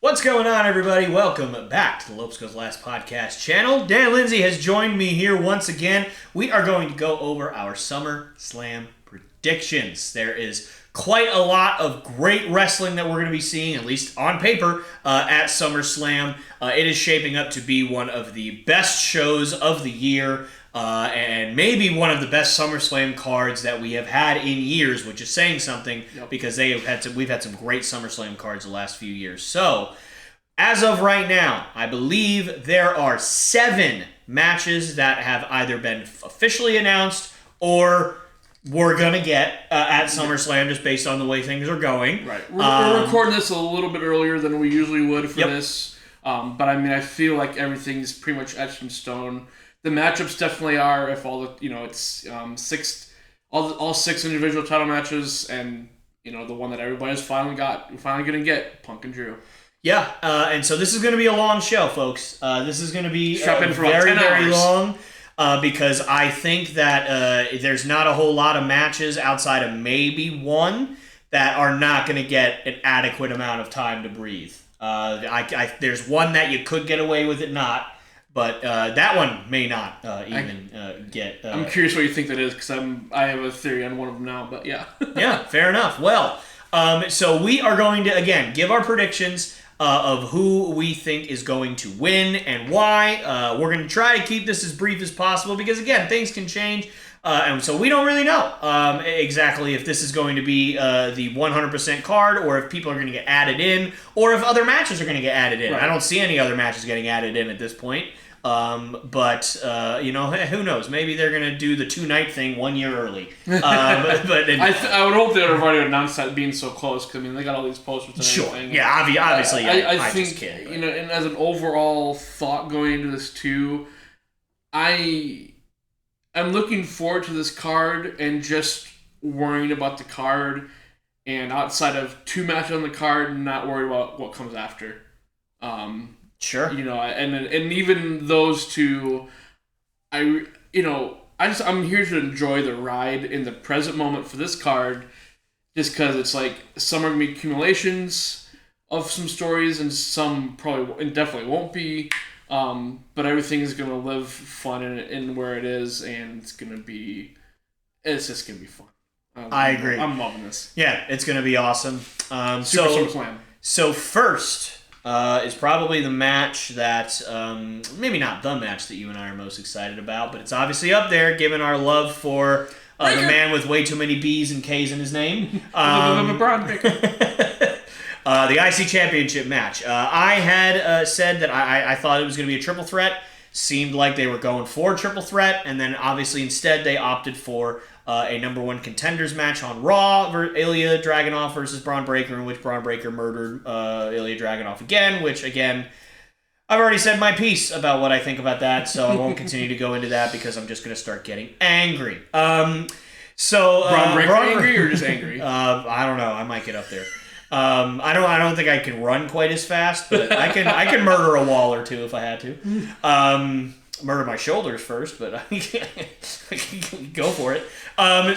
What's going on, everybody? Welcome back to the Lopes Goes Last podcast channel. Dan Lindsay has joined me here once again. We are going to go over our Summerslam predictions. There is quite a lot of great wrestling that we're going to be seeing, at least on paper, at SummerSlam. It is shaping up to be one of the best shows of the year. And maybe one of the best SummerSlam cards that we have had in years, which is saying something because we've had some great SummerSlam cards the last few years. So, as of right now, I believe there are 7 matches that have either been officially announced or we're going to get at SummerSlam just based on the way things are going. Right. We're recording this a little bit earlier than we usually would for this. But I mean, I feel like everything's pretty much etched in stone. The matchups definitely are. If all the it's all 6 individual title matches, and the one that everybody's finally gonna get, Punk and Drew. Yeah, and so this is going to be a long show, folks. This is going to be very long because I think that there's not a whole lot of matches outside of maybe one that are not going to get an adequate amount of time to breathe. There's one that you could get away with it not. But that one may not get... I'm curious what you think that is, because I have a theory on one of them now, but yeah. Yeah, fair enough. Well, so we are going to, again, give our predictions of who we think is going to win and why. We're going to try to keep this as brief as possible, because, again, things can change. And so we don't really know exactly if this is going to be the 100% card, or if people are going to get added in, or if other matches are going to get added in. Right. I don't see any other matches getting added in at this point. But who knows? Maybe they're going to do the 2-night thing 1 year early. I would hope they would have already announced that being so close, because, I mean, they got all these posters and everything. Yeah, obviously. I think, just kid, and as an overall thought going into this too, I'm looking forward to this card and just worrying about the card, and outside of 2 matches on the card, not worried about what comes after. Sure. And even those 2, I'm here to enjoy the ride in the present moment for this card, just because it's like some are gonna be accumulations of some stories, and some probably and definitely won't be. But everything is gonna live fun in where it is, and it's just gonna be fun. I agree. I'm loving this. Yeah, it's gonna be awesome. SummerSlam. So first is probably the match that maybe not the match that you and I are most excited about, but it's obviously up there given our love for the man with way too many B's and K's in his name. The IC Championship match. I had said that I thought it was going to be a triple threat. Seemed like they were going for a triple threat, and then obviously instead they opted for a number 1 contenders match on Raw, Ilya Dragunov versus Braun Breaker, in which Braun Breaker murdered Ilya Dragunov again, which, again, I've already said my piece about what I think about that, so I won't continue to go into that because I'm just going to start getting angry. Braun Breaker angry or just angry? I don't know. I might get up there. I don't think I can run quite as fast, but I can murder a wall or 2 if I had to. Murder my shoulders first, but I can go for it.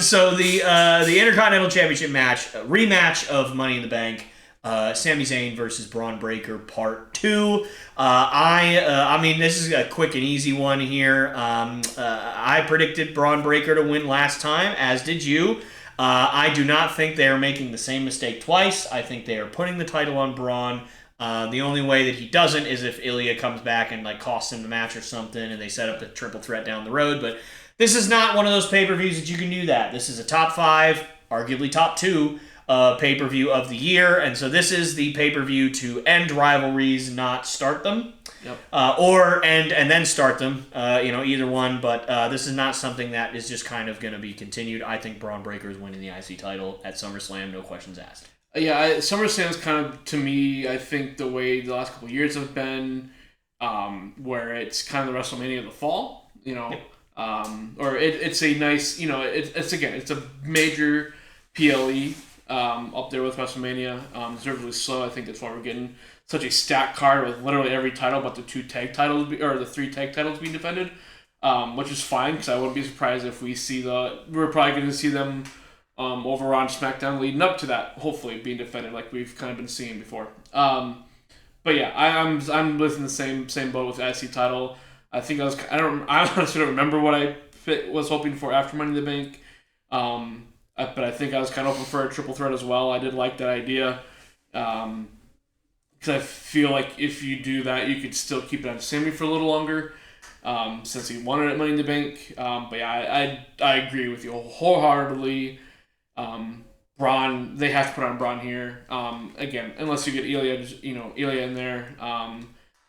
So the Intercontinental Championship match, rematch of Money in the Bank, Sami Zayn versus Braun Breaker Part 2. I mean, this is a quick and easy one here. I predicted Braun Breaker to win last time, as did you. I do not think they are making the same mistake twice. I think they are putting the title on Braun. The only way that he doesn't is if Ilya comes back and costs him the match or something, and they set up the triple threat down the road. But this is not one of those pay-per-views that you can do that. This is a top 5, arguably top 2 pay-per-view of the year, and so this is the pay-per-view to end rivalries, not start them. Yep. Or end and then start them, either one. But this is not something that is just kind of going to be continued. I think Braun Breaker is winning the IC title at SummerSlam, no questions asked. Yeah, SummerSlam is kind of, to me, I think the way the last couple of years have been, where it's kind of the WrestleMania of the fall, Yep. Or it's a nice, it's a major PLE up there with WrestleMania, deservedly so. I think that's why we're getting such a stacked card with literally every title but the 3 tag titles being defended, which is fine, because I wouldn't be surprised if we're probably going to see them over on SmackDown leading up to that, hopefully being defended like we've kind of been seeing before. But yeah, I'm within the same boat with the IC title. I honestly don't remember what I was hoping for after Money in the Bank. But I think I was kind of hoping for a triple threat as well. I did like that idea. Because I feel like if you do that, you could still keep it on Sammy for a little longer. Since he won it at Money in the Bank. But yeah, I agree with you wholeheartedly. Braun, they have to put on Braun here. Again, unless you get Ilya in there.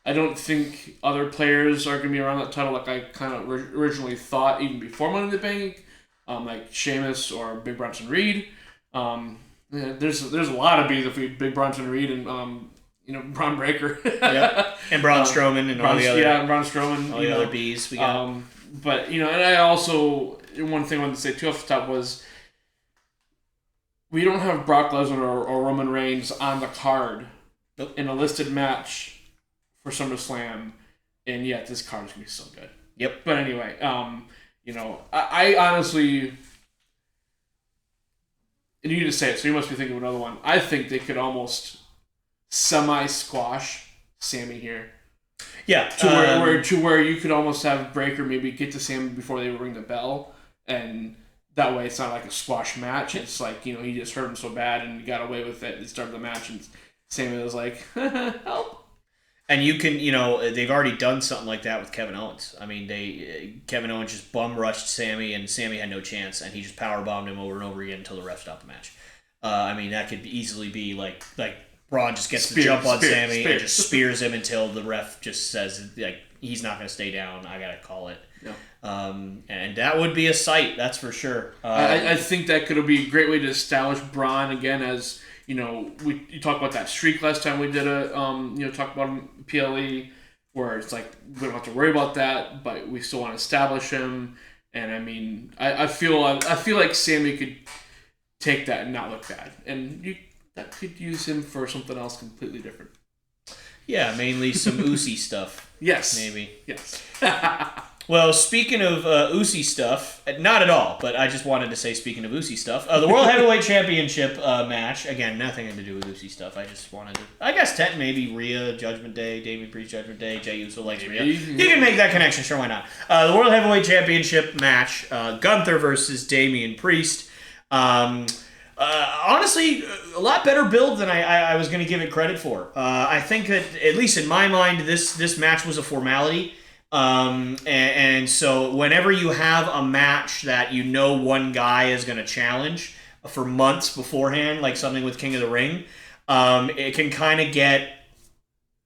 I don't think other players are going to be around that title like I kind of originally thought even before Money in the Bank, like Sheamus or Big Bronson Reed. There's a lot of bees if we Big Bronson Reed and Braun Breaker. Yep. And Braun Strowman and all the other Braun Strowman, all the other bees we got. But and I also one thing I wanted to say too off the top was we don't have Brock Lesnar or Roman Reigns on the card in a listed match for SummerSlam, and yet this card is gonna be so good. Yep. But anyway, I honestly, and you need to say it, so you must be thinking of another one. I think they could almost semi-squash Sammy here. Yeah. To where you could almost have Breaker maybe get to Sammy before they ring the bell, and that way it's not like a squash match. It's like, he just hurt him so bad and he got away with it at the start of the match, and Sammy was like, help. And you can, they've already done something like that with Kevin Owens. I mean, Kevin Owens just bum rushed Sammy, and Sammy had no chance, and he just power bombed him over and over again until the ref stopped the match. I mean, that could easily be like Braun just gets the jump on Sammy and just spears him until the ref just says he's not going to stay down. I got to call it. No. And that would be a sight, that's for sure. I think that could be a great way to establish Braun again as. You talked about that streak last time we did talk about him PLE, where it's like we don't have to worry about that, but we still want to establish him. And I mean, I feel like Sammy could take that and not look bad, and that could use him for something else completely different. Yeah, mainly some Uzi stuff. Yes, maybe. Yes. Well, speaking of Uzi stuff, not at all, but I just wanted to say, speaking of Uzi stuff, the World Heavyweight Championship match, again, nothing to do with Uzi stuff. I just wanted to, I guess, maybe Rhea, Judgment Day, Damian Priest, Judgment Day, Jey Uso likes Rhea. You can make that connection, sure, why not? The World Heavyweight Championship match, Gunther versus Damian Priest. Honestly, a lot better build than I was going to give it credit for. I think that, at least in my mind, this match was a formality. And so whenever you have a match that one guy is going to challenge for months beforehand, like something with King of the Ring, it can kind of get,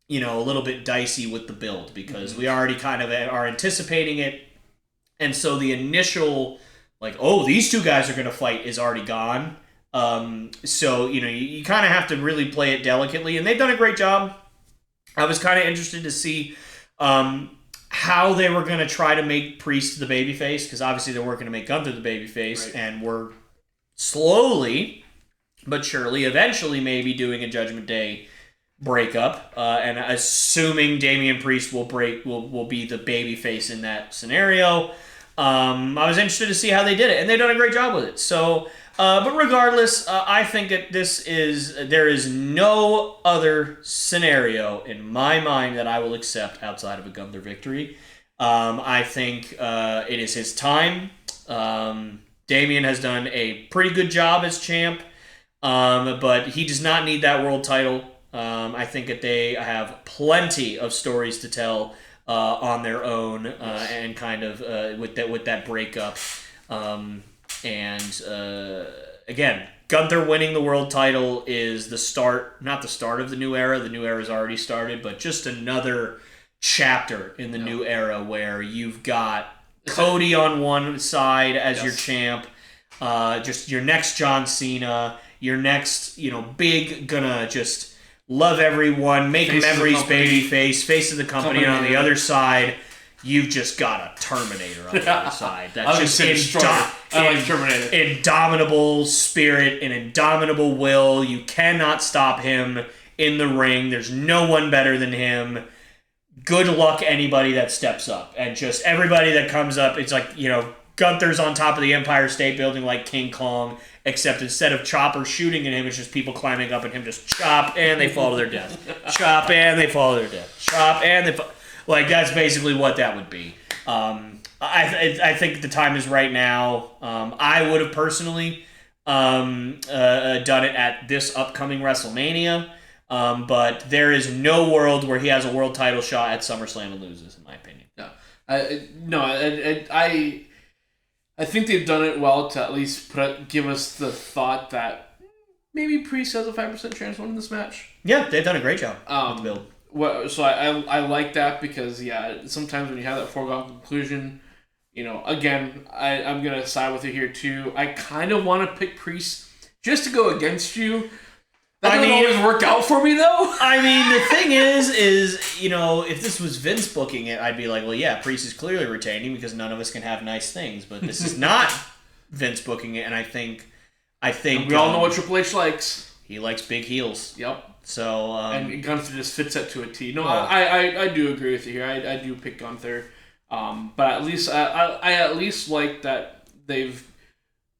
a little bit dicey with the build because we already kind of are anticipating it. And so the initial, these two guys are going to fight is already gone. So, you kind of have to really play it delicately, and they've done a great job. I was kind of interested to see, how they were going to try to make Priest the babyface, because obviously they're working to make Gunther the babyface, right. And we're slowly but surely eventually maybe doing a Judgment Day breakup, and assuming Damian Priest will be the babyface in that scenario. I was interested to see how they did it, and they've done a great job with it. So, but regardless, I think that there is no other scenario in my mind that I will accept outside of a Gunther victory. I think it is his time. Damian has done a pretty good job as champ, but he does not need that world title. I think that they have plenty of stories to tell on their own, and kind of with that breakup. Again, Gunther winning the world title is not the start of the new era. The new era's already started, but just another chapter in the new era where you've got Cody on one side as your champ, just your next John Cena, your next, big, gonna just love everyone, make him everybody's baby face of the company, and on the other side, you've just got a Terminator on the other side. That's just indomitable spirit and indomitable will. You cannot stop him in the ring. There's no one better than him. Good luck anybody that steps up. And just everybody that comes up, it's like, Gunther's on top of the Empire State Building like King Kong, except instead of Chopper shooting at him, it's just people climbing up and him just chop and they fall to their death. Chop and they fall to their death. Chop and they fall. Like, that's basically what that would be. I think the time is right now. I would have personally done it at this upcoming WrestleMania, but there is no world where he has a world title shot at SummerSlam and loses, in my opinion. I think they've done it well to at least give us the thought that maybe Priest has a 5% chance of winning this match. Yeah, they've done a great job with the build. So I like that because, sometimes when you have that foregone conclusion, again, I'm going to side with you here too. I kind of want to pick Priest just to go against you. That doesn't always work out for me, though. I mean, the thing is, if this was Vince booking it, I'd be like, well, yeah, Priest is clearly retaining because none of us can have nice things. But this is not Vince booking it, and I think and we all know what Triple H likes. He likes big heels. Yep. So and Gunther just fits that to a T. No, I do agree with you here. I do pick Gunther, but at least I at least like that they've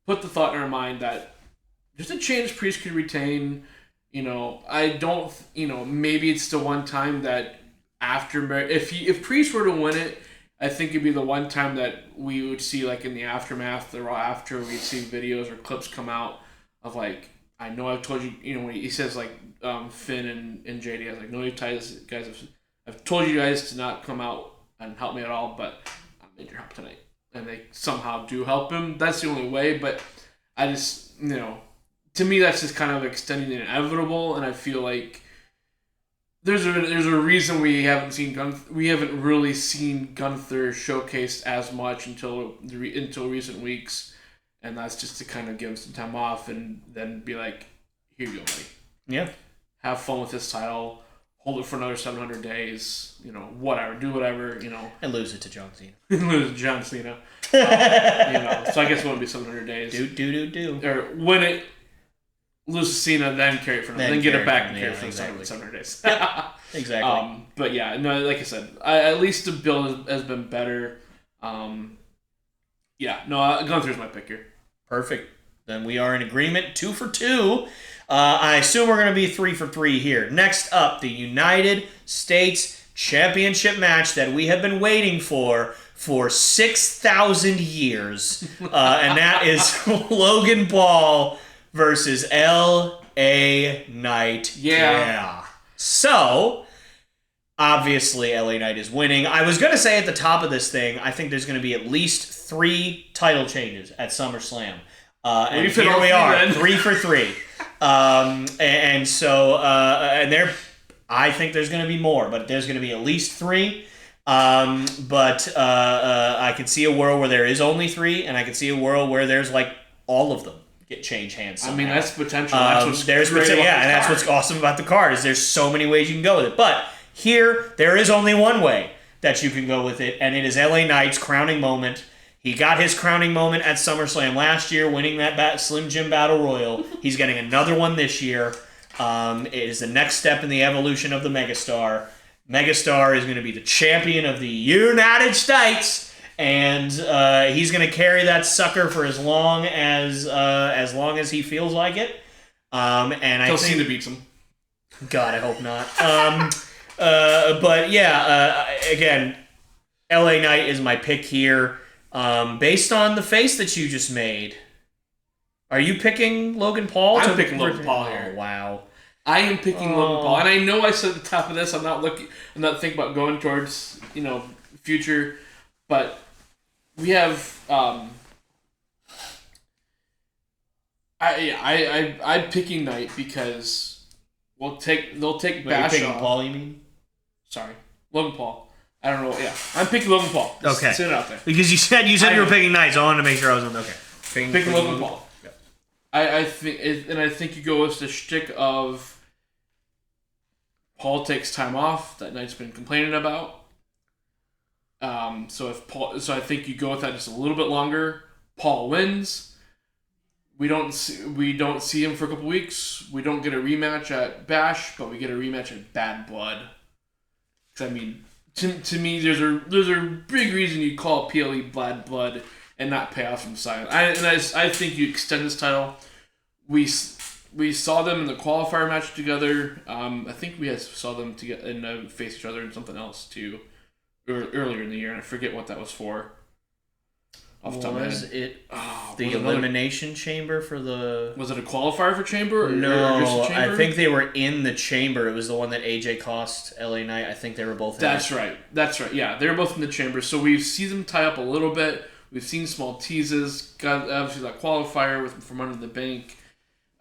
put the thought in our mind that just a chance Priest could retain. I don't. Maybe it's the one time that if Priest were to win it, I think it'd be the one time that we would see, like, in the aftermath, the Raw after, we'd see videos or clips come out of, like, I know I've told you, when he says, like, Finn and JD, I was like, no, you guys, I've told you guys to not come out and help me at all, but I made your help tonight. And they somehow do help him. That's the only way, but I just, to me, that's just kind of extending the inevitable, and I feel like there's a reason we haven't really seen Gunther showcased as much until recent weeks, and that's just to kind of give him some time off and then be like, here you go, buddy. Yeah. Have fun with this title. Hold it for another 700 days. Whatever. Do whatever. And lose it to John Cena. Lose to John Cena. So I guess it wouldn't be 700 days. Do. Or when it. Lose to Cena, then carry it for then get it back and carry it for 700 days. Exactly. But yeah, no, like I said, at least the build has been better. Gunther's my pick here. Perfect. Then we are in agreement, 2 for 2. I assume we're going to be 3 for 3 here. Next up, the United States Championship match that we have been waiting for 6,000 years. And that is Logan Paul versus L.A. Knight. Yeah. So, obviously, L.A. Knight is winning. I was going to say at the top of this thing, I think there's going to be at least 3 title changes at SummerSlam. And here we are, 3 for 3. And so I think there's going to be more, but there's going to be at least 3. But I could see a world where there is only 3, and I could see a world where there's like all of them change hands somehow. I mean, that's potential. That's what's and that's what's awesome about the card is there's so many ways you can go with it. But here, there is only one way that you can go with it, and it is LA Knight's crowning moment. He got his crowning moment at SummerSlam last year, winning that Slim Jim Battle Royal. He's getting another one this year. It is the next step in the evolution of the Megastar. Megastar is going to be the champion of the United States. And he's going to carry that sucker for as long as he feels like it. And I think Cena beats him. God, I hope not. But yeah, again, LA Knight is my pick here. Based on the face that you just made, are you picking Logan Paul? I'm picking Logan Paul here. Oh, wow. I am picking Logan Paul, and I know I said at the top of this, I'm not thinking about going towards future, but. We have I'm picking Knight because they'll take Bash picking off. Paul, you mean? Sorry, Logan Paul. I don't know. Yeah, I'm picking Logan Paul. Okay, sit it out there because you said you were picking Knight, so I wanted to make sure I was on. Okay, picking Logan Paul. Yep. I think you go with the shtick of Paul takes time off that Knight's been complaining about. So I think you go with that just a little bit longer. Paul wins. We don't see him for a couple weeks. We don't get a rematch at Bash, but we get a rematch at Bad Blood. 'Cause I mean, to me, there's a big reason you call PLE Bad Blood and not pay off from silence. I think you extend this title. We saw them in the qualifier match together. I think we saw them together and face each other in something else too earlier in the year, and I forget what that was for. Was it the Elimination Chamber for the... Was it a qualifier for Chamber? No, or just a Chamber? I think they were in the Chamber. It was the one that AJ cost LA Knight. I think they were both in That's right. Yeah, they were both in the Chamber. So we've seen them tie up a little bit. We've seen small teases. Got obviously that qualifier from Under the Bank.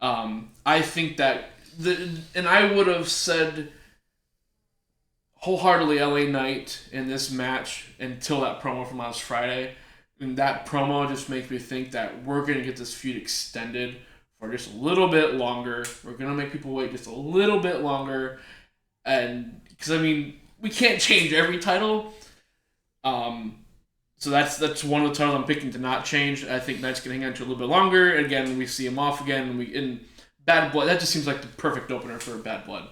I think that... And I would have said wholeheartedly LA Knight in this match until that promo from last Friday. And that promo just makes me think that we're going to get this feud extended for just a little bit longer. We're going to make people wait just a little bit longer. And because, I mean, we can't change every title. So that's one of the titles I'm picking to not change. I think Knight's going to hang on to a little bit longer. Again, we see him off again. And in Bad Blood, that just seems like the perfect opener for Bad Blood.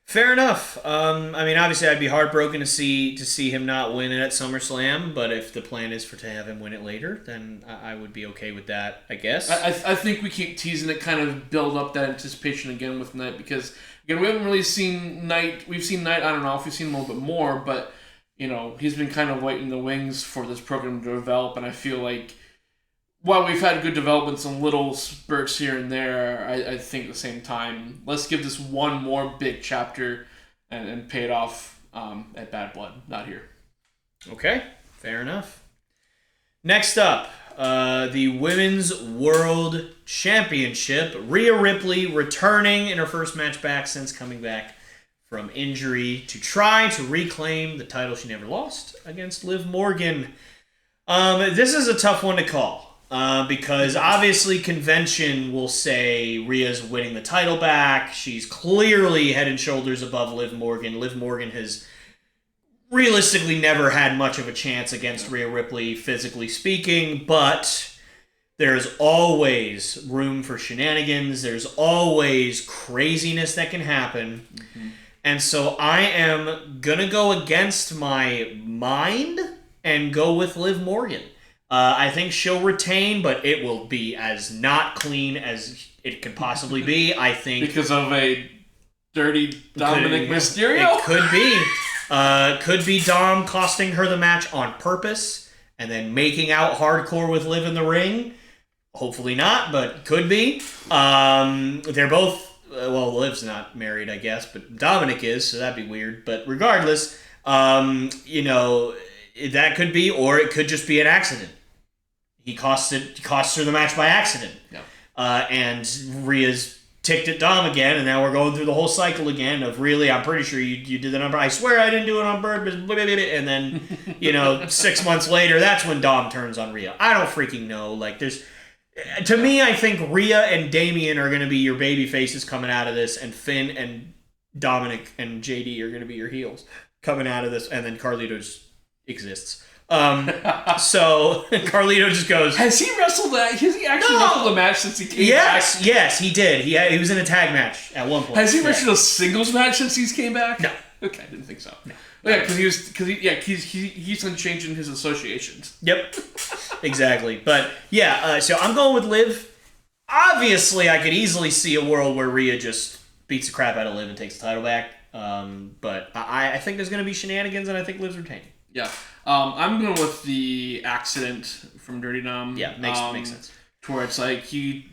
Fair enough. I mean, obviously, I'd be heartbroken to see him not win it at SummerSlam. But if the plan is to have him win it later, then I would be okay with that, I guess. I think we keep teasing it, kind of build up that anticipation again with Knight, because again, we haven't really seen Knight. We've seen Knight. I don't know if we've seen him a little bit more, but he's been kind of waiting in the wings for this program to develop, and I feel like while we've had good developments and little spurts here and there, I think at the same time, let's give this one more big chapter and pay it off at Bad Blood, not here. Okay, fair enough. Next up, the Women's World Championship. Rhea Ripley returning in her first match back since coming back from injury to try to reclaim the title she never lost against Liv Morgan. This is a tough one to call. Because obviously convention will say Rhea's winning the title back. She's clearly head and shoulders above Liv Morgan. Liv Morgan has realistically never had much of a chance against Rhea Ripley, physically speaking, but there's always room for shenanigans. There's always craziness that can happen. Mm-hmm. And so I am going to go against my mind and go with Liv Morgan. I think she'll retain, but it will be as not clean as it could possibly be. I think because of a dirty Dominic Mysterio. It could be Dom costing her the match on purpose and then making out hardcore with Liv in the ring. Hopefully not, but could be. They're both Liv's not married, I guess, but Dominic is, so that'd be weird. But regardless, that could be, or it could just be an accident. He costs her the match by accident. Yeah. And Rhea's ticked at Dom again, and now we're going through the whole cycle again of really, I'm pretty sure you did the number. I swear I didn't do it on purpose. And then, 6 months later, that's when Dom turns on Rhea. I don't freaking know. To me, I think Rhea and Damian are going to be your baby faces coming out of this, and Finn and Dominic and JD are going to be your heels coming out of this, and then Carlito just exists. So Carlito just goes. Has he wrestled that? Has he actually wrestled a match since he came back? Yes, he did. He was in a tag match at one point. Has he wrestled a singles match since he's came back? No. Okay, I didn't think so. No. Yeah, because he's been changing his associations. Yep, exactly. But yeah, so I'm going with Liv. Obviously, I could easily see a world where Rhea just beats the crap out of Liv and takes the title back. But I think there's going to be shenanigans, and I think Liv's retaining. Yeah. I'm going with the accident from Dirty Dom. Yeah, makes sense. To where it's like he,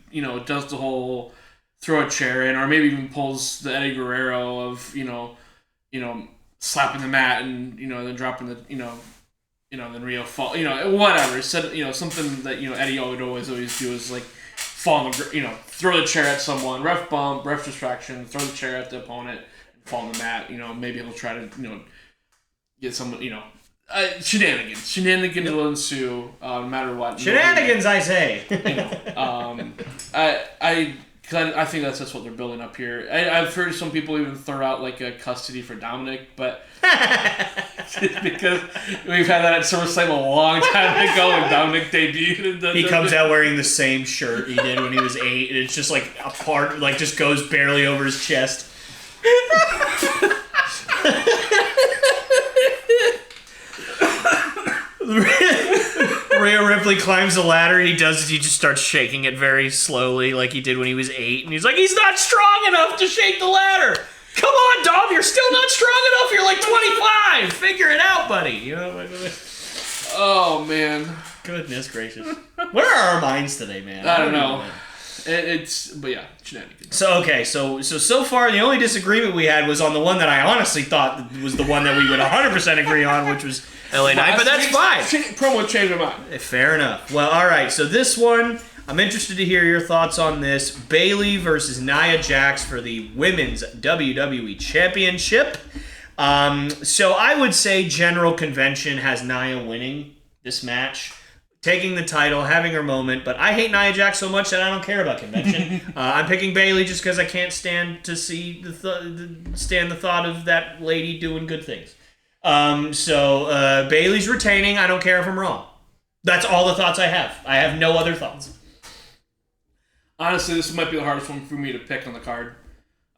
does the whole throw a chair in, or maybe even pulls the Eddie Guerrero of, slapping the mat and, then dropping the, then Rio fall, whatever. Said, something that, Eddie would always do is like fall on the, throw the chair at someone, ref bump, ref distraction, throw the chair at the opponent, and fall on the mat. Maybe he'll try to, get someone, shenanigans. Shenanigans will ensue, no matter what. Shenanigans, I say. I think that's just what they're building up here. I've heard some people even throw out like a custody for Dominic, but because we've had that at SummerSlam a long time ago when Dominic debuted. He comes out wearing the same shirt he did when he was 8, and it's just like a part, like just goes barely over his chest. Rhea Berkeley climbs the ladder, and he just starts shaking it very slowly, like he did when he was 8. And he's like, he's not strong enough to shake the ladder. Come on, Dom, you're still not strong enough. You're like 25. Figure it out, buddy. You know. Oh man. Goodness gracious. Where are our minds today, man? I don't know. But yeah, shenanigans. So far, the only disagreement we had was on the one that I honestly thought was the one that we would 100% agree on, which was LA Knight, but that's fine. Promo changed my mind. Fair enough. Well, all right, so this one, I'm interested to hear your thoughts on this. Bayley versus Nia Jax for the Women's WWE Championship. So I would say general convention has Nia winning this match, taking the title, having her moment, but I hate Nia Jax so much that I don't care about convention. I'm picking Bayley just because I can't stand to see the thought of that lady doing good things. So Bayley's retaining. I don't care if I'm wrong. That's all the thoughts I have. I have no other thoughts. Honestly, this might be the hardest one for me to pick on the card.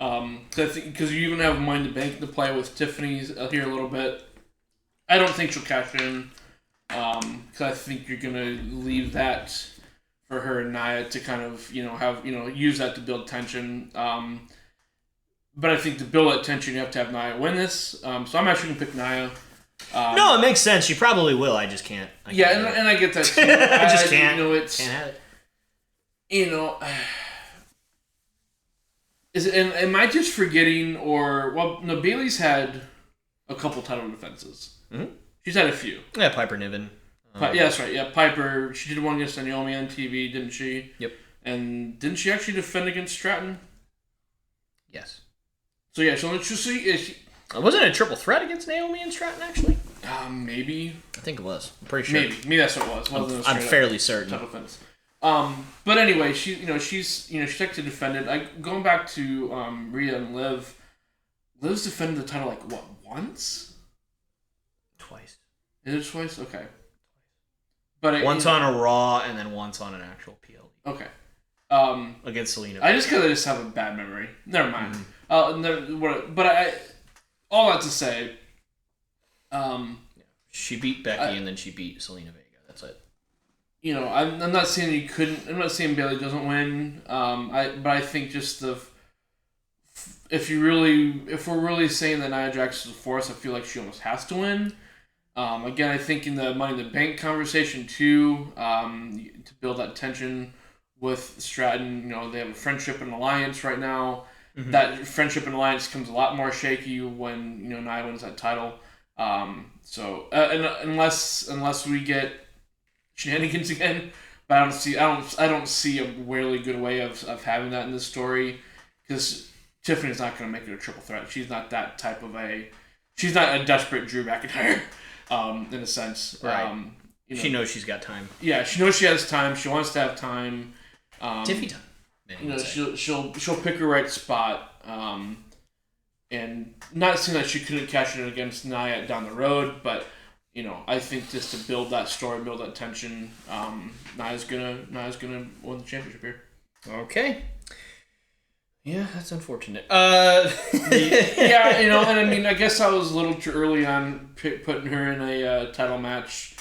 Because you even have Money in the Bank to play with. Tiffany's here a little bit. I don't think she'll cash in. Because I think you're going to leave that for her and Nia to kind of, use that to build tension. But I think to build that tension, you have to have Nia win this. So I'm actually going to pick Nia. No, it makes sense. She probably will. I just can't. And I get that too. I just can't. Can't have it. Am I just forgetting Bayley's had a couple title defenses. Mm-hmm. She's had a few. Yeah, Piper Niven. Yeah, that's right. Yeah, Piper. She did one against Naomi on TV, didn't she? Yep. And didn't she actually defend against Stratton? Yes. So yeah, she'll see. Wasn't it a triple threat against Naomi and Stratton actually? Maybe. I think it was. I'm pretty sure. Maybe that's what it was. I'm fairly certain. Title defense. But anyway, she's like to defend it. Going back to Rhea and Liv. Liv's defended the title once? Twice. Is it twice? Okay. But once on a Raw and then once on an actual PLE. Okay. Against Selena. I just have a bad memory. Never mind. But all that to say, she beat Becky and then she beat Selena Vega. That's it. I'm not saying you couldn't. I'm not saying Bayley doesn't win. But I think just if we're really saying that Nia Jax is a force, I feel like she almost has to win. Again, I think in the Money in the Bank conversation too, to build that tension with Stratton, they have a friendship and alliance right now. Mm-hmm. That friendship and alliance becomes a lot more shaky when Nia wins that title. So unless we get shenanigans again, but I don't see a really good way of having that in this story, because Tiffany's not going to make it a triple threat. She's not that type of she's not a desperate Drew McIntyre. In a sense, right? She knows she's got time. Yeah, she knows she has time. She wants to have time. Tiffy time. She'll pick her right spot. And not saying that she couldn't cash it against Nia down the road, but I think just to build that story, build that tension, Nia's gonna win the championship here. Okay. Yeah, that's unfortunate. Yeah, and I mean, I guess I was a little too early on putting her in a title match.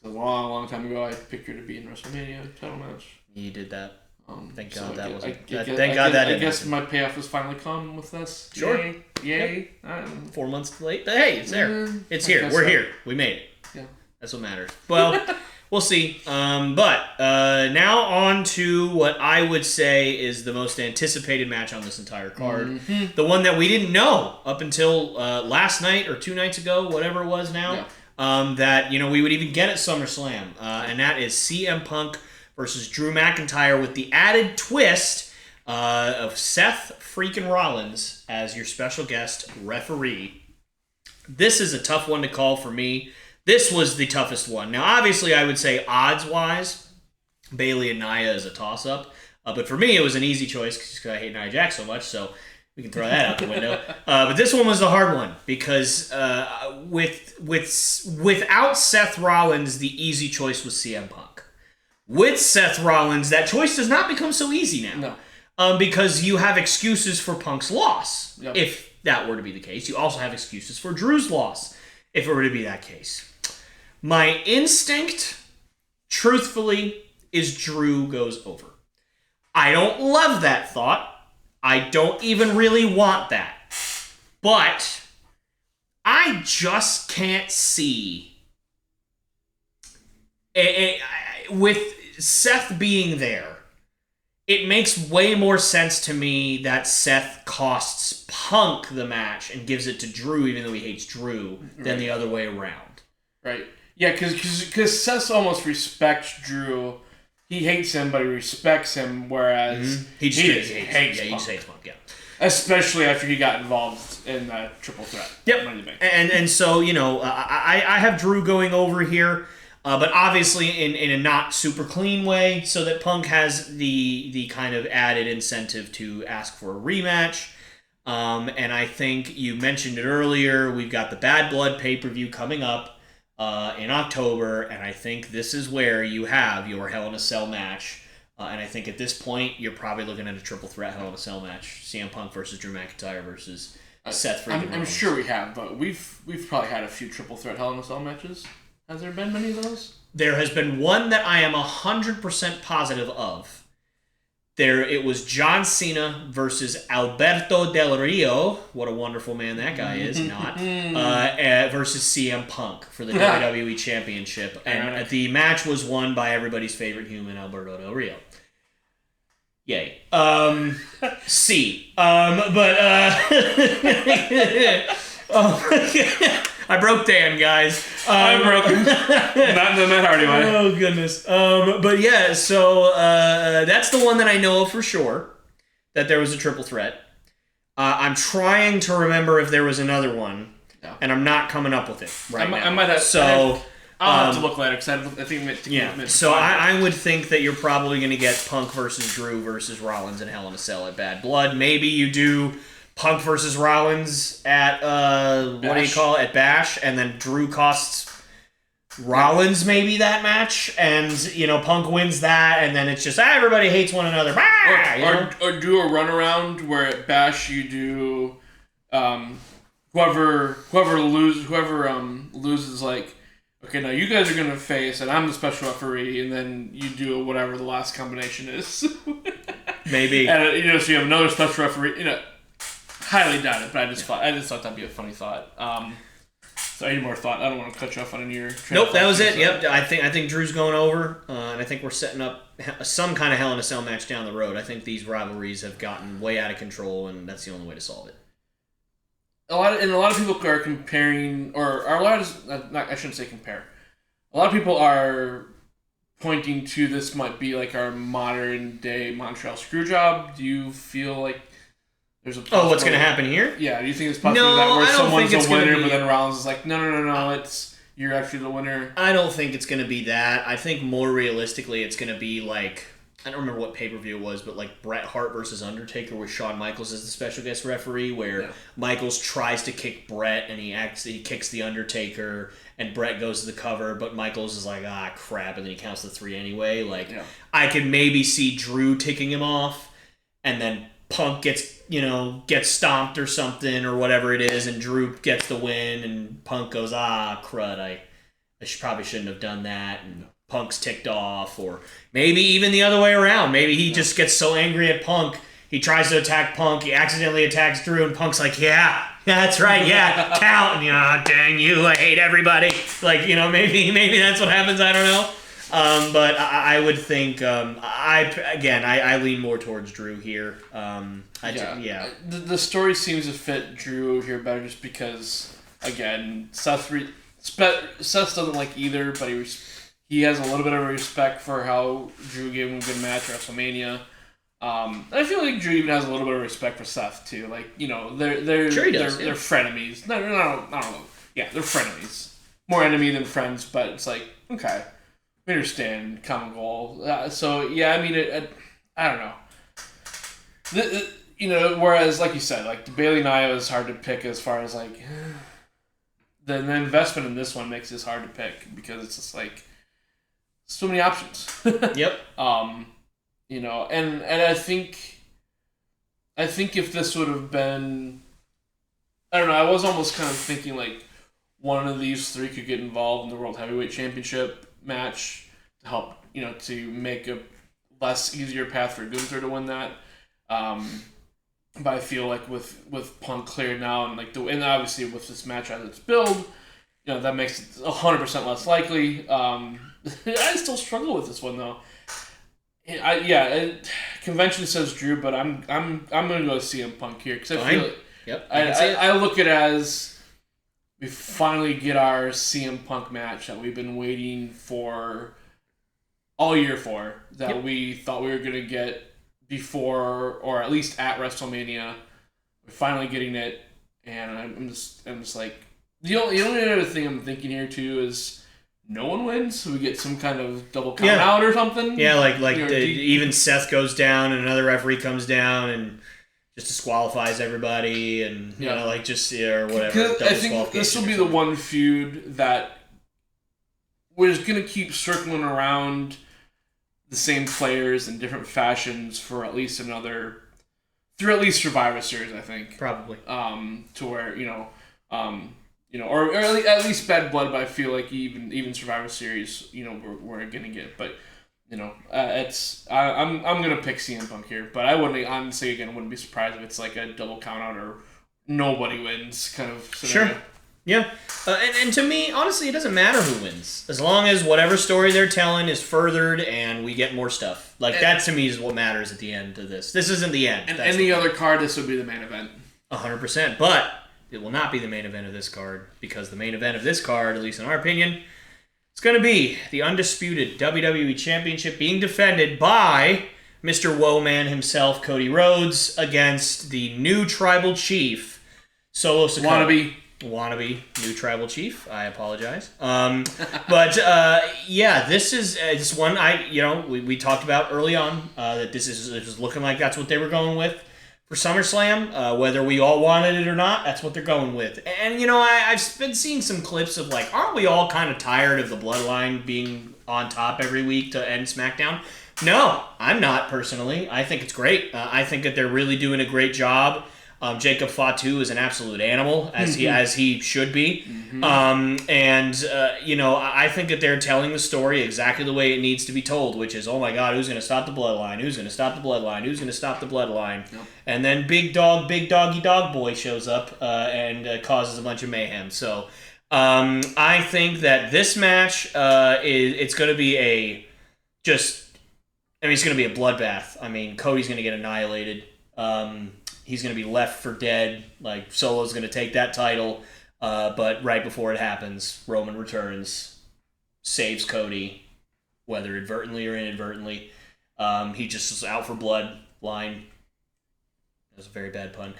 A long, long time ago, I picked her to be in WrestleMania title match. You did that. Thank God that wasn't. Thank God that. I guess my payoff has finally come with this. Sure. Yay. 4 months late, but hey, it's there. It's here. We're here. We made it. Yeah. That's what matters. Well, we'll see. But now on to what I would say is the most anticipated match on this entire card. Mm-hmm. The one that we didn't know up until last night or 2 nights ago, whatever it was now, that we would even get at SummerSlam. And that is CM Punk versus Drew McIntyre, with the added twist of Seth freaking Rollins as your special guest referee. This is a tough one to call for me. This was the toughest one. Now, obviously, I would say odds-wise, Bayley and Nia is a toss-up. But for me, it was an easy choice because I hate Nia Jax so much, so we can throw that out the window. But this one was the hard one because without Seth Rollins, the easy choice was CM Punk. With Seth Rollins, that choice does not become so easy now. No. Because you have excuses for Punk's loss, if that were to be the case. You also have excuses for Drew's loss, if it were to be that case. My instinct truthfully, is Drew goes over. I don't love that thought. I don't even really want that. But I just can't see with Seth being there, it makes way more sense to me that Seth costs Punk the match and gives it to Drew, even though he hates Drew, than the other way around. Right. Yeah, because Seth almost respects Drew. He hates him, but he respects him, whereas he just hates Punk. Yeah. Especially after he got involved in the triple threat. Yep. And so, I have Drew going over here. But obviously in a not super clean way, so that Punk has the kind of added incentive to ask for a rematch. And I think you mentioned it earlier, we've got the Bad Blood pay-per-view coming up in October, and I think this is where you have your Hell in a Cell match. And I think at this point, you're probably looking at a triple threat Hell in a Cell match. CM Punk versus Drew McIntyre versus Seth Rollins. I'm sure we have, but we've probably had a few triple threat Hell in a Cell matches. Has there been many of those? There has been one that I am 100% positive of. It was John Cena versus Alberto Del Rio. What a wonderful man that guy is. Versus CM Punk for the WWE Championship. And the match was won by everybody's favorite human, Alberto Del Rio. Yay. I broke Dan, guys. I'm broken. Not in that Hardy way. Oh, goodness. But yeah, so that's the one that I know of for sure, that there was a triple threat. I'm trying to remember if there was another one, and I'm not coming up with it right now. I might have. So I'll have to look later, because I think... So I would think that you're probably going to get Punk versus Drew versus Rollins in Hell in a Cell at Bad Blood. Maybe you do Punk versus Rollins at at Bash, and then Drew costs Rollins maybe that match, and Punk wins that, and then it's just everybody hates one another. Or do a runaround where at Bash you do whoever loses, like, okay, now you guys are gonna face, and I'm the special referee, and then you do whatever the last combination is. Maybe. And so you have another special referee. Highly doubt it, but I just thought that'd be a funny thought. So any more thought? I don't want to cut you off on your. Nope, that was it. Yep, I think Drew's going over, and I think we're setting up some kind of Hell in a Cell match down the road. I think these rivalries have gotten way out of control, and that's the only way to solve it. A lot of people are comparing, I shouldn't say compare. A lot of people are pointing to this might be like our modern day Montreal Screwjob. Do you feel like there's a what's going to happen here? Yeah, do you think it's possible that where someone's a winner, but then Rollins is like, no, it's you're actually the winner? I don't think it's going to be that. I think more realistically, it's going to be like, I don't remember what pay-per-view it was, but like Bret Hart versus Undertaker, where Shawn Michaels is the special guest referee, where Michaels tries to kick Bret and he kicks the Undertaker, and Bret goes to the cover, but Michaels is like, crap, and then he counts the 3 anyway. I could maybe see Drew ticking him off, and then Punk gets stomped or something or whatever it is, and Drew gets the win, and Punk goes, crud, I probably shouldn't have done that, and Punk's ticked off, or maybe even the other way around. Maybe he just gets so angry at Punk, he tries to attack Punk, he accidentally attacks Drew, and Punk's like, yeah, that's right, count, and dang you, I hate everybody. Maybe that's what happens, I don't know. But I would think, I lean more towards Drew here. The story seems to fit Drew here better just because, again, Seth doesn't like either, but he has a little bit of respect for how Drew gave him a good match at WrestleMania. And I feel like Drew even has a little bit of respect for Seth too. They're frenemies. No, I don't know. Yeah, they're frenemies. More enemy than friends, but it's like, okay, we understand common goal. I don't know. Whereas like you said, like the Bailey Nia is hard to pick as far as like the investment in this one makes this hard to pick because it's just like so many options. Yep. And I think if this would have been, I don't know, I was almost kind of thinking like one of these three could get involved in the World Heavyweight Championship match. help, to make a less easier path for Gunther to win that. But I feel like with Punk cleared now and obviously with this match as it's billed, that makes it 100% less likely. I still struggle with this one though. Convention says Drew, but I'm gonna go CM Punk here because I feel like I look at it as we finally get our CM Punk match that we've been waiting for all year for, that we thought we were gonna get before or at least at WrestleMania. We're finally getting it, and I'm just like the only other thing I'm thinking here too is no one wins, so we get some kind of double count out or something. Yeah, even Seth goes down and another referee comes down and just disqualifies everybody and or whatever. I think this will be the one feud that we're just gonna keep circling around the same players in different fashions for at least through at least Survivor Series, I think. Probably. To where, or at least Bad Blood, but I feel like even Survivor Series, we're gonna get. But, I'm gonna pick CM Punk here, but I wouldn't be surprised if it's like a double count out or nobody wins kind of scenario. Sure. Yeah, and to me, honestly, it doesn't matter who wins. As long as whatever story they're telling is furthered and we get more stuff. That, to me, is what matters at the end of this. This isn't the end. And any other card, this would be the main event. 100%. But it will not be the main event of this card, because the main event of this card, at least in our opinion, it's going to be the undisputed WWE Championship being defended by Mr. Woe-Man himself, Cody Rhodes, against the new Tribal Chief, Solo Sikoa. Wannabe new Tribal Chief. I apologize. But this is one we talked about early on that this is looking like that's what they were going with for SummerSlam. Whether we all wanted it or not, that's what they're going with. And I've been seeing some clips of aren't we all kind of tired of the Bloodline being on top every week to end SmackDown? No, I'm not personally. I think it's great. I think that they're really doing a great job. Jacob Fatu is an absolute animal, as he should be. Mm-hmm. I think that they're telling the story exactly the way it needs to be told, which is, oh my God, who's going to stop the Bloodline? Who's going to stop the Bloodline? Who's going to stop the Bloodline? Yep. And then Big Doggy Dog Boy shows up and causes a bunch of mayhem. So I think that this match it's going to be it's going to be a bloodbath. I mean, Cody's going to get annihilated. He's going to be left for dead. Solo's going to take that title. But right before it happens, Roman returns, saves Cody, whether advertently or inadvertently. He just is out for bloodline. That was a very bad pun.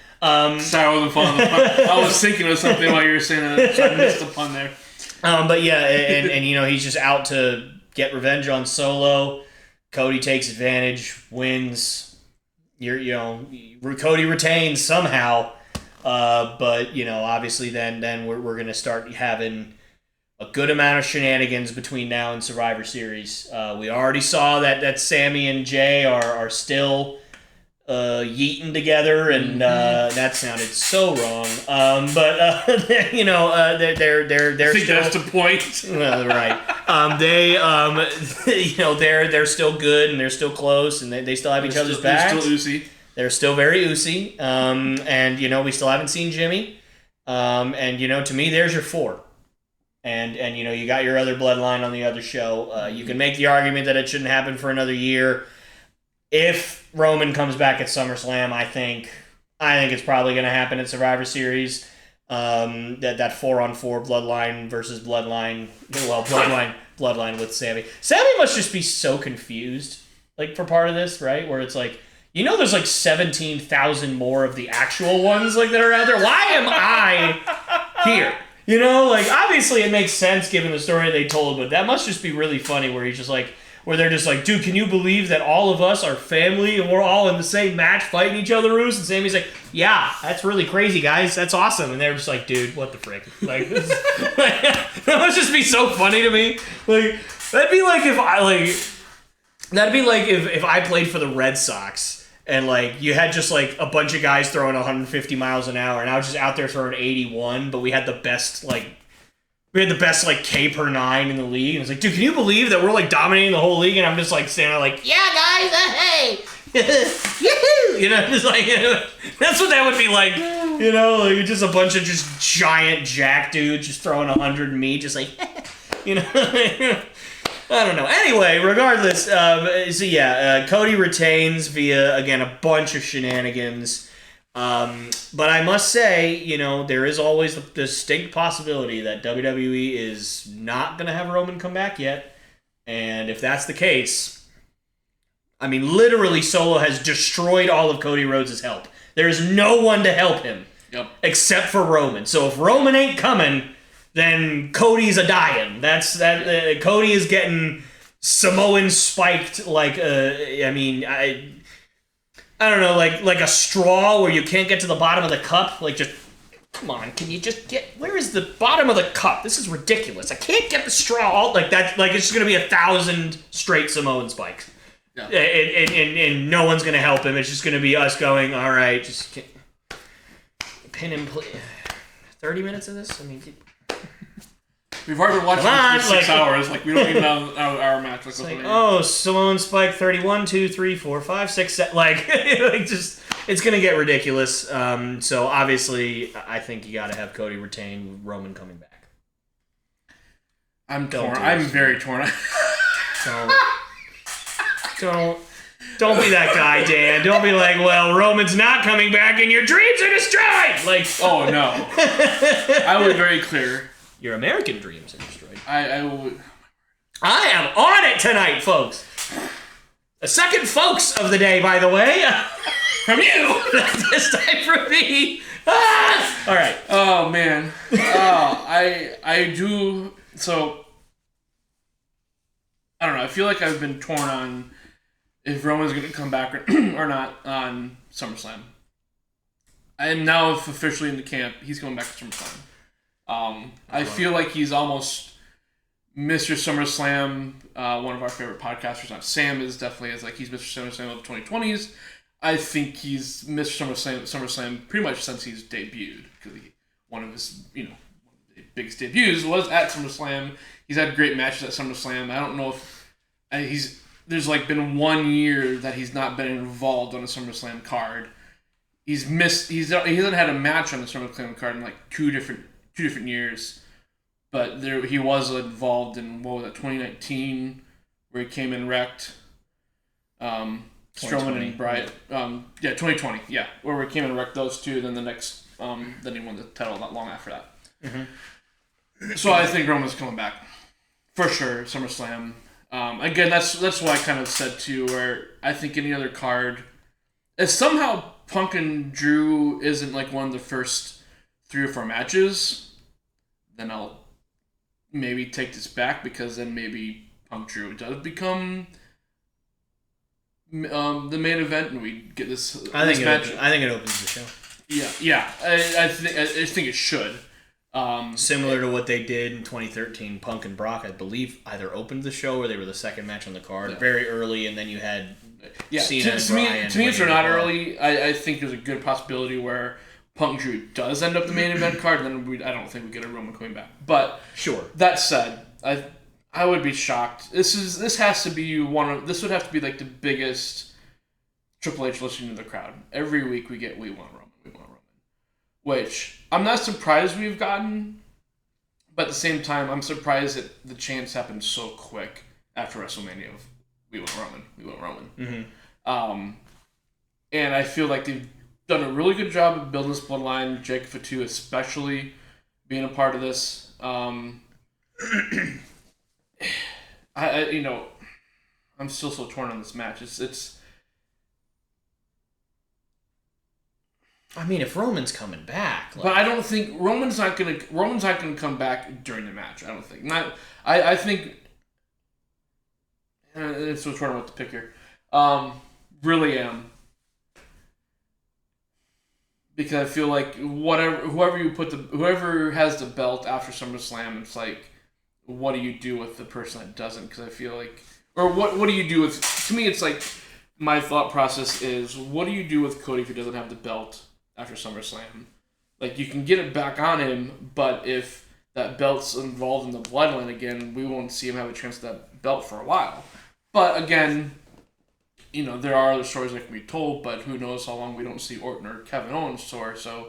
Sorry, I wasn't following the pun. I was thinking of something while you were saying that, so I missed the pun there. But yeah, and he's just out to get revenge on Solo. Cody takes advantage, wins. Cody retains somehow, but obviously then we're gonna start having a good amount of shenanigans between now and Survivor Series. We already saw that Sammy and Jay are still yeeting together, and that sounded so wrong. They're I think still, that's the point. Well, right. They're still good and they're still close and they still have each other's backs. They're still oosy. They're still very oosy. We still haven't seen Jimmy. To me, there's your four. And you got your other bloodline on the other show. You can make the argument that it shouldn't happen for another year. If Roman comes back at SummerSlam, I think it's probably going to happen at Survivor Series. That 4-on-4 bloodline versus bloodline. Well, bloodline with Sammy. Sammy must just be so confused, for part of this, right? Where it's there's 17,000 more of the actual ones that are out there. Why am I here? Obviously it makes sense given the story they told, but that must just be really funny where he's just where they're just dude, can you believe that all of us are family and we're all in the same match fighting each other, Roos? And Sammy's yeah, that's really crazy, guys. That's awesome. And they're just dude, what the frick? That must just be so funny to me. That'd be if I played for the Red Sox and you had just a bunch of guys throwing 150 miles an hour and I was just out there throwing 81, but we had the best We had the best like K per 9 in the league, and it's like, dude, can you believe that we're like dominating the whole league? And I'm just like standing there like, yeah, guys, hey, yahoo, just like that's what that would be like, like just a bunch of just giant jack dudes just throwing 100 me, just like, I don't know. Anyway, regardless, Cody retains via again a bunch of shenanigans. But I must say, there is always the distinct possibility that WWE is not going to have Roman come back yet. And if that's the case, I mean, literally Solo has destroyed all of Cody Rhodes' help. There is no one to help him except for Roman. So if Roman ain't coming, then Cody's a dying. Cody is getting Samoan spiked like, I don't know, like a straw where you can't get to the bottom of the cup. Like, just, come on, can you just where is the bottom of the cup? This is ridiculous. I can't get the straw all like that. Like, it's just going to be 1,000 straight Samoan spikes. Yeah. And no one's going to help him. It's just going to be us going, all right, just pin him, please. 30 minutes of this? I mean, we've already been watching this for 6 hours. Like, we don't even know our match. It's like, Samoan spike 31, 2, 3, 4, 5, 6, 7. Like, just, it's going to get ridiculous. So, obviously, I think you got to have Cody retain with Roman coming back. I'm torn. I'm very torn. Don't be that guy, Dan. Don't be like, well, Roman's not coming back and your dreams are destroyed. Like, oh, no. I was very clear. Your American dreams are destroyed. I am on it tonight, folks. The second folks of the day, by the way. From you. This time from me. All right. Oh, man. I do. So, I don't know. I feel like I've been torn on if Roman's going to come back or not on SummerSlam. I am now officially in the camp. He's going back to SummerSlam. I feel like he's almost Mr. SummerSlam. One of our favorite podcasters, Sam, is definitely he's Mr. SummerSlam of the 2020s. I think he's Mr. SummerSlam pretty much since he's debuted, because one of his one of the biggest debuts was at SummerSlam. He's had great matches at SummerSlam. I don't know if there's been 1 year that he's not been involved on a SummerSlam card. He hasn't had a match on the SummerSlam card in two different years, but he was involved in 2019, where he came and wrecked Strowman and Bryant. 2020, where we came and wrecked those two. Then the next, then he won the title not long after that. Mm-hmm. So I think Roman's coming back for sure. SummerSlam. Again, that's why I kind of said too, where I think any other card, if somehow Punk and Drew isn't one of the first 3 or 4 matches, then I'll maybe take this back, because then maybe Punk Drew does become the main event, and we get this. I think it opens the show. Yeah. I think it should. Similar to what they did in 2013, Punk and Brock, I believe, either opened the show or they were the second match on the card very early, and then you had Cena and Bryan. To me, if they're not early, I think there's a good possibility where Punk Drew does end up the main event card, then I don't think we get a Roman coming back. But sure. That said, I would be shocked. This would have to be the biggest Triple H listening to the crowd. Every week we want Roman, which I'm not surprised we've gotten, but at the same time I'm surprised that the chance happened so quick after WrestleMania of we want Roman. Mm-hmm. And I feel like they've done a really good job of building this bloodline. Jake Fatu especially being a part of this. I'm still so torn on this match. It's. I mean, if Roman's coming back, but I don't think Roman's not gonna come back during the match. I don't think. I think. It's so torn what to pick here. Really am. Because I feel like whoever has the belt after SummerSlam, it's what do you do with the person that doesn't? Because I feel like, or what do you do with? To me, it's my thought process is, what do you do with Cody if he doesn't have the belt after SummerSlam? You can get it back on him, but if that belt's involved in the bloodline again, we won't see him have a chance at that belt for a while. But again, there are other stories that can be told, but who knows how long we don't see Orton or Kevin Owens tour, so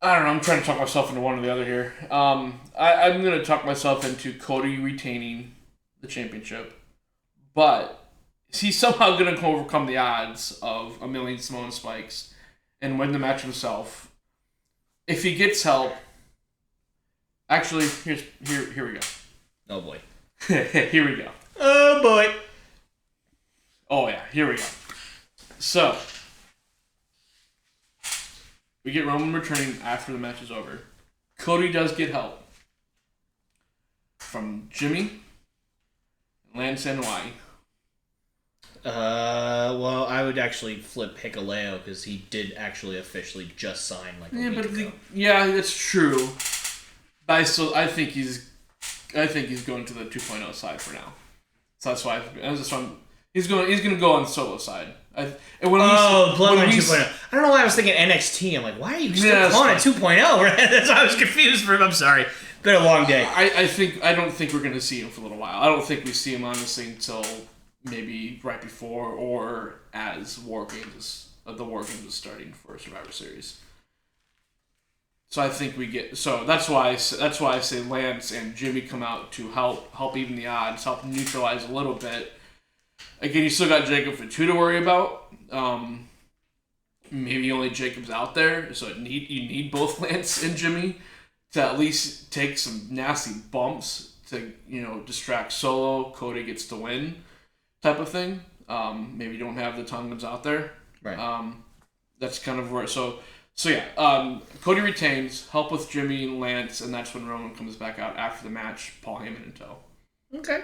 I don't know, I'm trying to talk myself into one or the other here. I'm going to talk myself into Cody retaining the championship, but he's somehow going to overcome the odds of a million Samoan spikes and win the match himself. If he gets help, actually, here we go. Oh boy. Here we go. Oh boy. Oh yeah, here we go. So, we get Roman returning after the match is over. Cody does get help from Jimmy and Lance and Hawaii. Well, I would actually flip Hikuleo because he did actually officially just sign like a week ago. Yeah, that's true. But I think he's going to the 2.0 side for now. So that's why he's going to go on the solo side. Bloodline 2.0. I don't know why I was thinking NXT. I'm like, why are you still calling it 2.0? That's why I was confused for him. I'm sorry. Been a long day. I don't think we're going to see him for a little while. I don't think we see him honestly until maybe right before or as the War Games is starting for Survivor Series. So I think that's why I say Lance and Jimmy come out to help even the odds, help neutralize a little bit. Again, you still got Jacob Fatu to worry about. Maybe only Jacob's out there, so you need both Lance and Jimmy to at least take some nasty bumps to distract Solo. Cody gets to win, type of thing. Maybe you don't have the Tongans out there. Right. That's kind of where So yeah, Cody retains, help with Jimmy and Lance, and that's when Roman comes back out after the match, Paul Heyman in tow. Okay.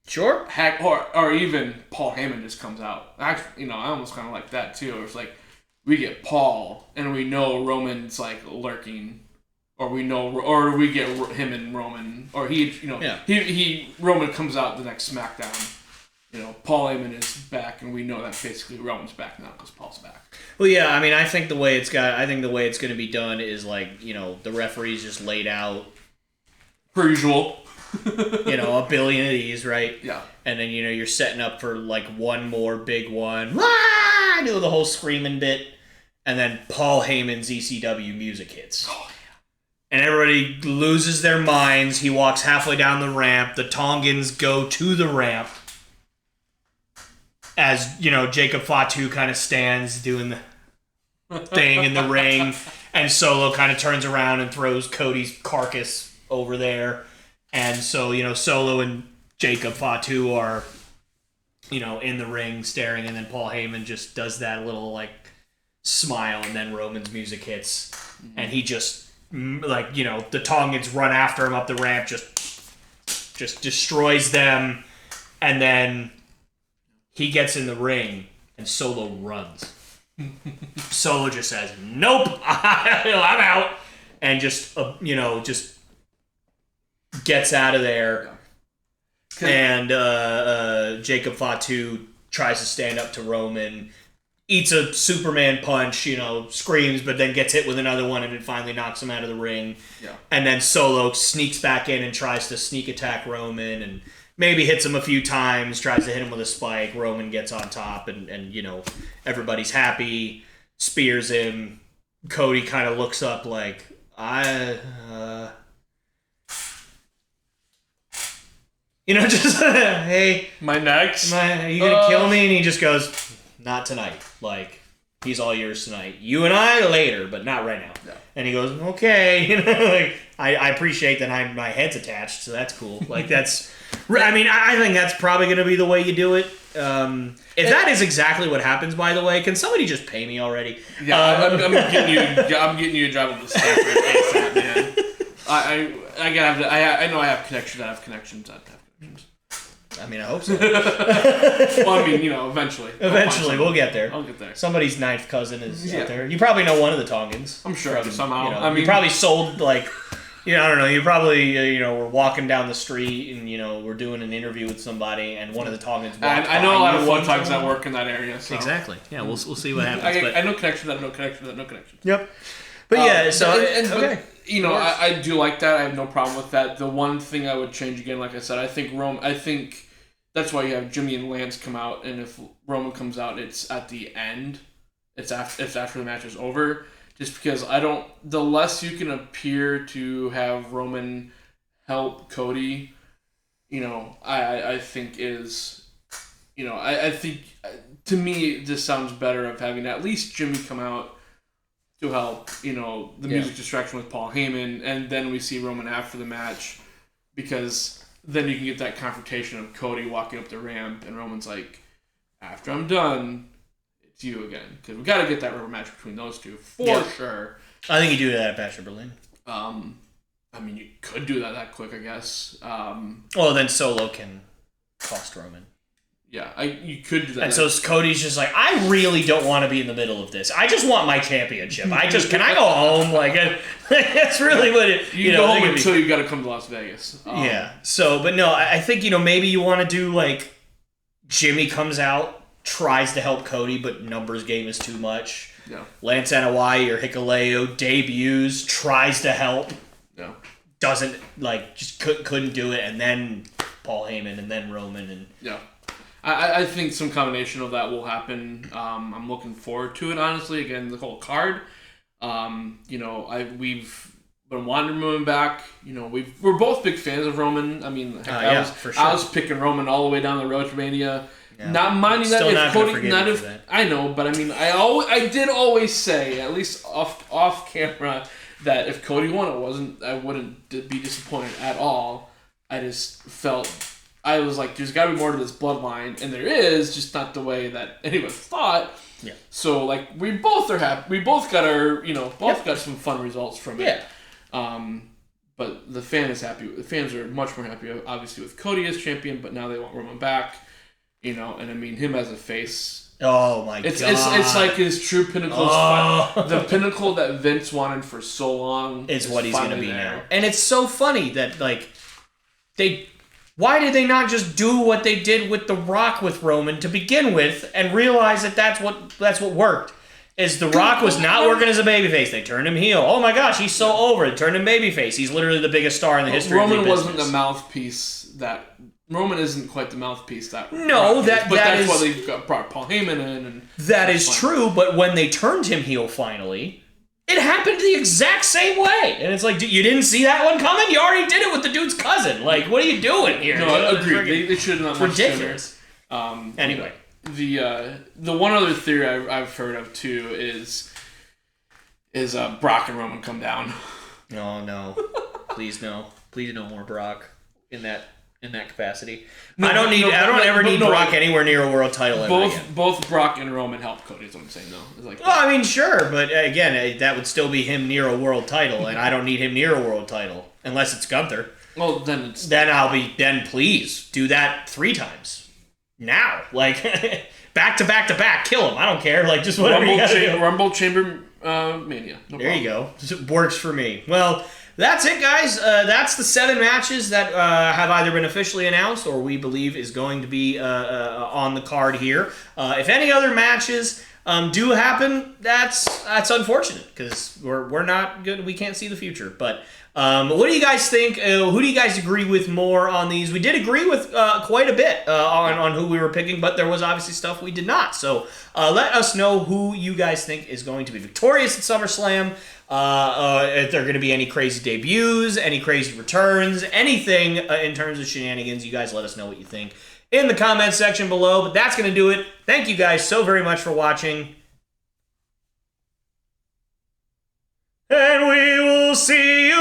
Sure. Heck, or even Paul Heyman just comes out. Actually, I almost kind of like that too. It's like we get Paul, and we know Roman's like lurking, or we get him and Roman, or Roman comes out the next SmackDown. Paul Heyman is back, and we know that basically Roman's back now because Paul's back. Well, yeah, I mean, I think the way it's going to be done is like, the referees just laid out, per usual, a billion of these, right? Yeah. And then you're setting up for like one more big one. Wah! Do the whole screaming bit, and then Paul Heyman's ECW music hits. Oh, yeah. And everybody loses their minds. He walks halfway down the ramp. The Tongans go to the ramp. As, Jacob Fatu kind of stands doing the thing in the ring, and Solo kind of turns around and throws Cody's carcass over there. And so, Solo and Jacob Fatu are, in the ring staring, and then Paul Heyman just does that little, like, smile, and then Roman's music hits. Mm-hmm. And he just, the Tongans run after him up the ramp, just destroys them, and then he gets in the ring, and Solo runs. Solo just says, "Nope, I'm out," and just gets out of there. Yeah. And Jacob Fatu tries to stand up to Roman, eats a Superman punch, screams, but then gets hit with another one, and it finally knocks him out of the ring. Yeah. And then Solo sneaks back in and tries to sneak attack Roman, and maybe hits him a few times, tries to hit him with a spike. Roman gets on top, and everybody's happy. Spears him. Cody kind of looks up like, just, hey. My next? Are you going to kill me? And he just goes, not tonight. Like, he's all yours tonight. You and I later, but not right now. Yeah. And he goes, okay. I appreciate that my head's attached, so that's cool. Like, that's... I mean, I think that's probably going to be the way you do it. If that is exactly what happens, by the way, can somebody just pay me already? Yeah, I'm getting you a job with the staff ASAP, man. I know I have connections. I have connections. I mean, I hope so. Well, I mean, eventually. Eventually, we'll get there. I'll get there. Somebody's ninth cousin is out there. You probably know one of the Tongans. I'm sure somehow. You probably sold, like... I don't know. You probably, we're walking down the street and, we're doing an interview with somebody and one of the Tongans walked by. I know a lot of fun Tongs that work in that area. So. Exactly. Yeah, we'll see what happens. I know connections. Yep. But yeah, so... okay. I do like that. I have no problem with that. The one thing I would change again, like I said, I think that's why you have Jimmy and Lance come out, and if Roman comes out, it's at the end. It's after the match is over. Just because the less you can appear to have Roman help Cody, I think is, I think to me this sounds better of having at least Jimmy come out to help, the music distraction with Paul Heyman, and then we see Roman after the match, because then you can get that confrontation of Cody walking up the ramp, and Roman's like, after I'm done, it's you again. Because we got to get that rubber match between those two, for sure. I think you do that at Bash of Berlin. You could do that quick, I guess. Well, then Solo can cost Roman. Yeah, you could do that. And so Cody's just like, I really don't want to be in the middle of this. I just want my championship. Can I go home? Like, that's really what it. You go home until you got to come to Las Vegas. Yeah. So, but no, I think maybe you want to do like, Jimmy comes out, tries to help Cody, but numbers game is too much. Yeah. Lance Anoa'i or Hikuleo debuts, tries to help. Yeah. Doesn't just couldn't do it, and then Paul Heyman, and then Roman, and yeah. I think some combination of that will happen. I'm looking forward to it, honestly. Again, the whole card. We've been wanting Roman back. We're both big fans of Roman. I was picking Roman all the way down the road to Mania. Yeah. Not minding that if Cody, I know, but I did always say, at least off camera, that if Cody won, I wouldn't be disappointed at all. I just felt. I was like, there's got to be more to this bloodline, and there is, just not the way that anyone thought. Yeah. So, we both are happy. We both got got some fun results from it. Yeah. But the fan is happy. The fans are much more happy, obviously, with Cody as champion, but now they want Roman back. And him as a face. Oh my god. It's like his true pinnacle. The pinnacle that Vince wanted for so long is what he's going to be now. And it's so funny that, why did they not just do what they did with The Rock with Roman to begin with and realize that that's what worked? Is The Rock was not working as a babyface. They turned him heel. Oh my gosh, he's so over. They turned him babyface. He's literally the biggest star in the history of the business. Roman wasn't the mouthpiece that... Roman isn't quite the mouthpiece that... No, that's why they brought Paul Heyman in. And that is true, but when they turned him heel finally... It happened the exact same way. And it's like, you didn't see that one coming? You already did it with the dude's cousin. What are you doing here? No, I agree. They should have done much ridiculous. Anyway. The one other theory I've heard of, too, is Brock and Roman come down. Oh, no. Please no. Please no more Brock in that capacity. I don't ever need Brock anywhere near a world title. Both Brock and Roman help Cody. Is what I'm saying, though. Sure, but again, that would still be him near a world title, and I don't need him near a world title unless it's Gunther. Well, then then please do that 3 times now, back to back to back, kill him. I don't care, just whatever you gotta do. Rumble Chamber Mania. There you go. Works for me. Well. That's it, guys. That's the 7 matches that have either been officially announced or we believe is going to be on the card here. If any other matches do happen, that's unfortunate because we're not good. We can't see the future. But what do you guys think? Who do you guys agree with more on these? We did agree with quite a bit on who we were picking, but there was obviously stuff we did not. So let us know who you guys think is going to be victorious at SummerSlam. If there are going to be any crazy debuts, any crazy returns, anything in terms of shenanigans, you guys let us know what you think in the comments section below. But that's going to do it. Thank you guys so very much for watching. And we will see you